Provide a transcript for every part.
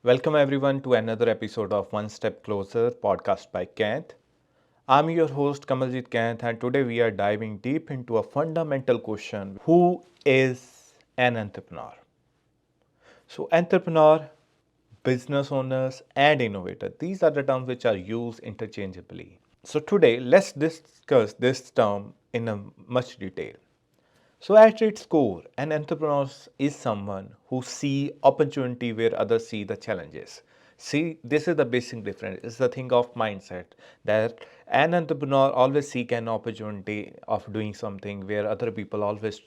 Welcome everyone to another episode of One Step Closer podcast by Kainth. I'm your host Kamaljeet Kainth and today we are diving deep into a fundamental question. Who is an entrepreneur? So entrepreneur, business owners and innovator, these are the terms which are used interchangeably. So today let's discuss this term in a much detail. So at its core, an entrepreneur is someone who see opportunity where others see the challenges. See, this is the basic difference. It's the thing of mindset that an entrepreneur always seek an opportunity of doing something where other people always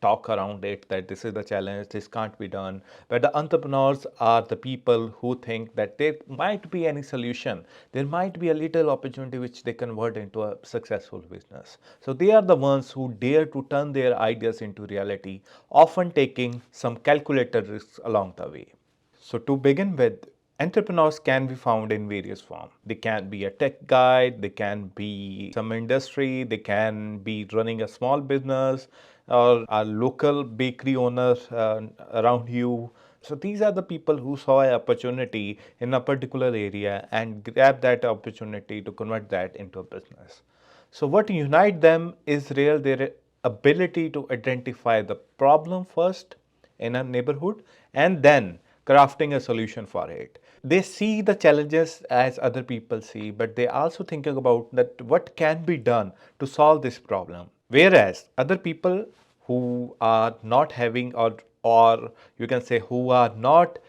talk around it that this is the challenge, this can't be done. But the entrepreneurs are the people who think that there might be any solution. There might be a little opportunity which they convert into a successful business. So they are the ones who dare to turn their ideas into reality, often taking some calculated risks along the way. So to begin with, entrepreneurs can be found in various forms. They can be a tech guy, they can be some industry, they can be running a small business or a local bakery owner around you. So these are the people who saw an opportunity in a particular area and grab that opportunity to convert that into a business. So what unite them is real their ability to identify the problem first in a neighborhood and then crafting a solution for it. They see the challenges as other people see, but they also thinking about that what can be done to solve this problem. Whereas other people who are not having or you can say who are not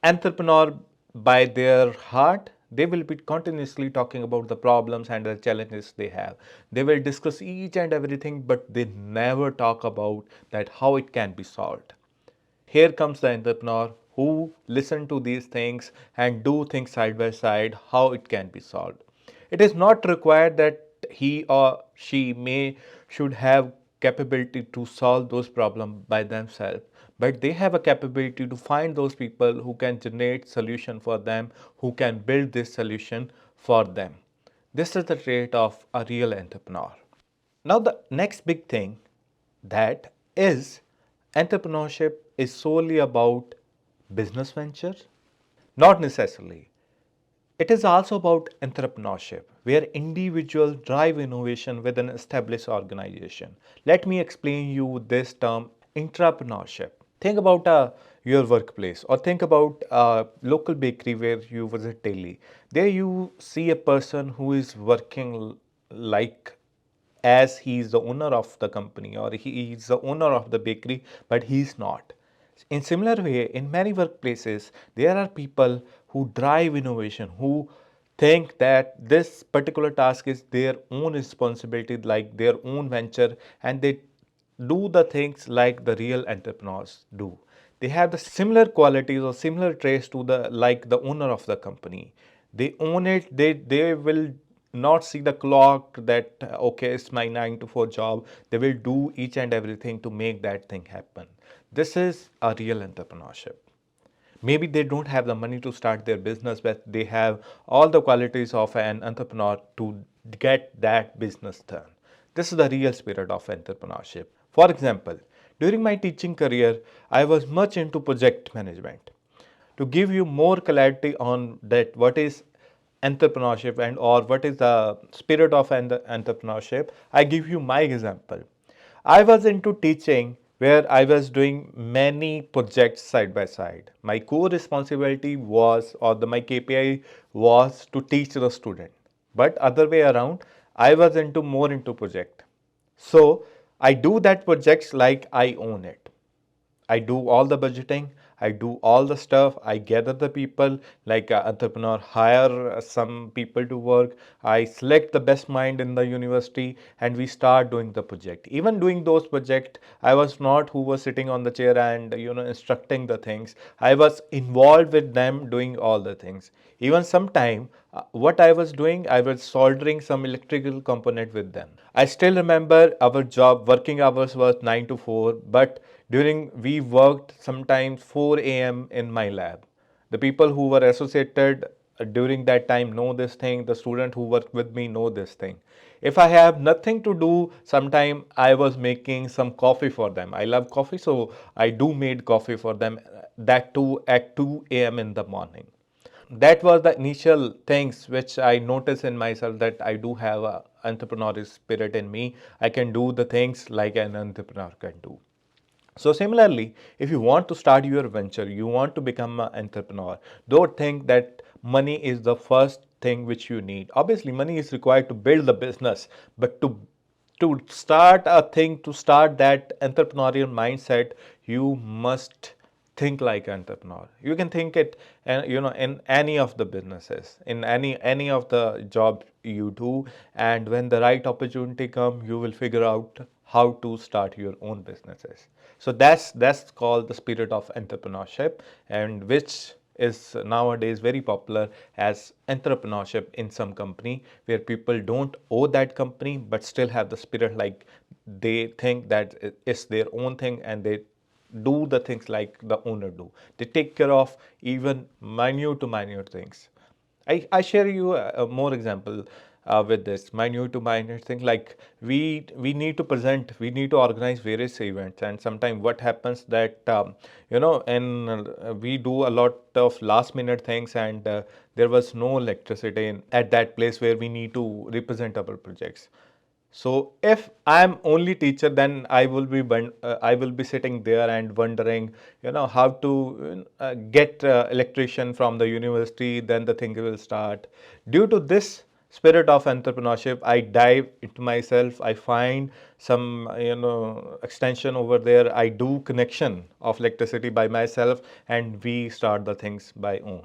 entrepreneur by their heart, they will be continuously talking about the problems and the challenges they have. They will discuss each and everything, but they never talk about that how it can be solved. Here comes the entrepreneur who listen to these things and do things side by side how it can be solved. It is not required that he or she may should have capability to solve those problems by themselves, but they have a capability to find those people who can generate solution for them, who can build this solution for them. This is the trait of a real entrepreneur. Now, the next big thing that is entrepreneurship is solely about business venture? Not necessarily. It is also about entrepreneurship, where individuals drive innovation with an established organization. Let me explain you this term intrapreneurship. Think about your workplace or think about a local bakery where you visit daily. There you see a person who is working like as he is the owner of the company or he is the owner of the bakery, but he is not. In similar way, in many workplaces, there are people who drive innovation, who think that this particular task is their own responsibility, like their own venture, and they do the things like the real entrepreneurs do. They have the similar qualities or similar traits to the like the owner of the company. They own it. They will not see the clock that okay it's my 9 to 4 job. They will do each and everything to make that thing happen. This is a real entrepreneurship. Maybe they don't have the money to start their business, but they have all the qualities of an entrepreneur to get that business done. This is the real spirit of entrepreneurship. For example, during my teaching career, I was much into project management. To give you more clarity on that, what is entrepreneurship and or what is the spirit of entrepreneurship, I give you my example. I was into teaching where I was doing many projects side by side. My core responsibility was or my KPI was to teach the student. But other way around, I was into more into project. So I do that projects like I own it. I do all the budgeting. I do all the stuff. I gather the people like entrepreneur, hire some people to work. I select the best mind in the university and we start doing the project. Even doing those projects, I was not who was sitting on the chair and instructing the things. I was involved with them doing all the things. Even sometime what I was doing, I was soldering some electrical component with them. I still remember our job working hours was 9 to 4, but during we worked sometimes 4 a.m. in my lab. The people who were associated during that time know this thing. The student who worked with me know this thing. If I have nothing to do, sometime I was making some coffee for them. I love coffee, so I do made coffee for them. that too at 2 a.m. in the morning. That was the initial things which I noticed in myself, that I do have a entrepreneurial spirit in me. I can do the things like an entrepreneur can do. So similarly, if you want to start your venture, you want to become an entrepreneur, don't think that money is the first thing which you need. Obviously, money is required to build the business, but to start a thing, to start that entrepreneurial mindset, you must think like an entrepreneur. You can think it, and in any of the businesses, in any of the job you do, and when the right opportunity come, you will figure out how to start your own businesses. So that's called the spirit of entrepreneurship, and which is nowadays very popular as entrepreneurship in some company, where people don't owe that company but still have the spirit, like they think that it's their own thing, and they do the things like the owner do. They take care of even minute to minute things. I share you a more example with this minute to minute thing. Like we need to present, we need to organize various events, and sometimes what happens that and we do a lot of last minute things, and there was no electricity at that place where we need to represent our projects. So if I'm only teacher, then I will be sitting there and wondering, how to get electrician from the university. Then the thing will start. Due to this spirit of entrepreneurship, I dive into myself. I find some extension over there. I do connection of electricity by myself, and we start the things by own.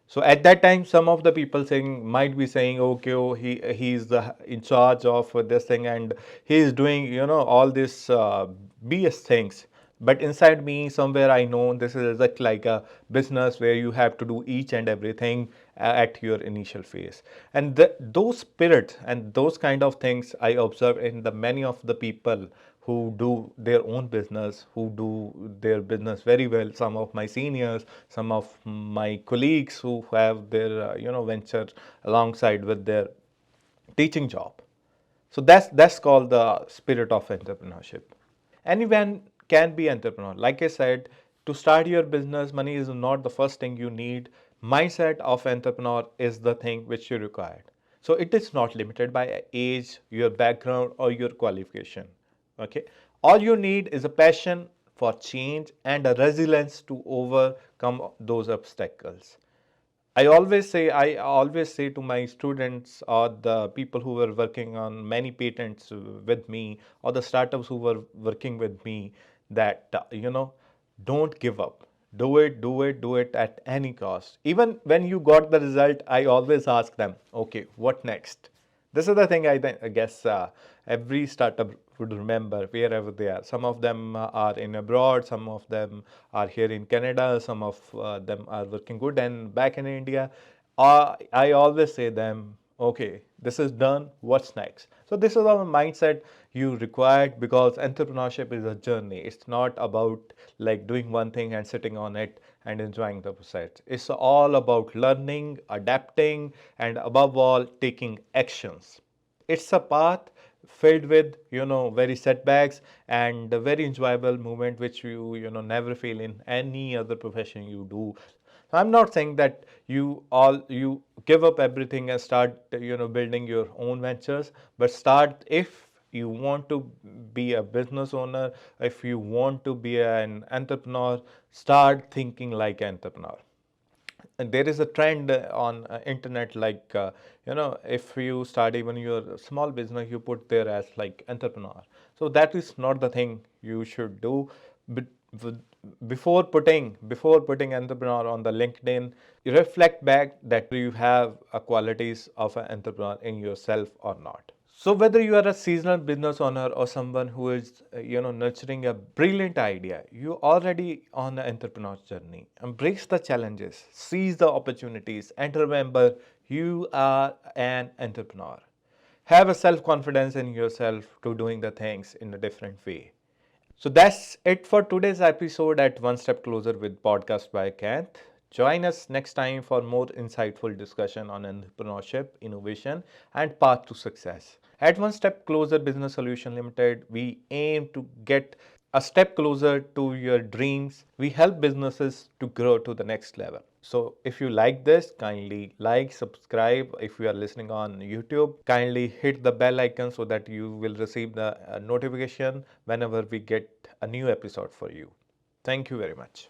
So at that time, some of the people saying might be saying, okay, oh, he's the in charge of this thing, and he is doing all this BS things. But inside me, somewhere I know this is like a business where you have to do each and everything at your initial phase. And those spirits and those kind of things I observe in the many of the people who do their own business, who do their business very well. Some of my seniors, some of my colleagues who have their venture alongside with their teaching job. So that's called the spirit of entrepreneurship. Anyone can be entrepreneur. Like I said, to start your business, money is not the first thing you need. Mindset of entrepreneur is the thing which you require. So it is not limited by age, your background, or your qualification. Okay, all you need is a passion for change and a resilience to overcome those obstacles. I always say to my students, or the people who were working on many patents with me, or the startups who were working with me, that don't give up. Do it, do it, do it at any cost. Even when you got the result, I always ask them, okay, what next? This is the thing I guess every startup would remember wherever they are. Some of them are in abroad, some of them are here in Canada, some of them are working good and back in India. I always say them, okay, this is done, what's next? So this is our mindset you required, because entrepreneurship is a journey. It's not about like doing one thing and sitting on it and enjoying the process. It's all about learning, adapting, and above all, taking actions. It's a path filled with very setbacks and a very enjoyable moment which you never feel in any other profession you do. I'm not saying that you give up everything and start building your own ventures, but start. If you want to be a business owner, if you want to be an entrepreneur, start thinking like an entrepreneur. And there is a trend on internet, like if you start even your small business, you put there as like entrepreneur. So that is not the thing you should do. But before putting entrepreneur on the LinkedIn, you reflect back that you have qualities of an entrepreneur in yourself or not. So whether you are a seasonal business owner or someone who is nurturing a brilliant idea, you already on an entrepreneur's journey. Embrace the challenges, seize the opportunities, and remember you are an entrepreneur. Have a self-confidence in yourself to doing the things in a different way. So that's it for today's episode at One Step Closer with Podcast by Kainth. Join us next time for more insightful discussion on entrepreneurship, innovation, and path to success. At One Step Closer Business Solution Limited, we aim to get a step closer to your dreams. We help businesses to grow to the next level. So if you like this, kindly like, subscribe. If you are listening on YouTube, kindly hit the bell icon so that you will receive the notification whenever we get a new episode for you. Thank you very much.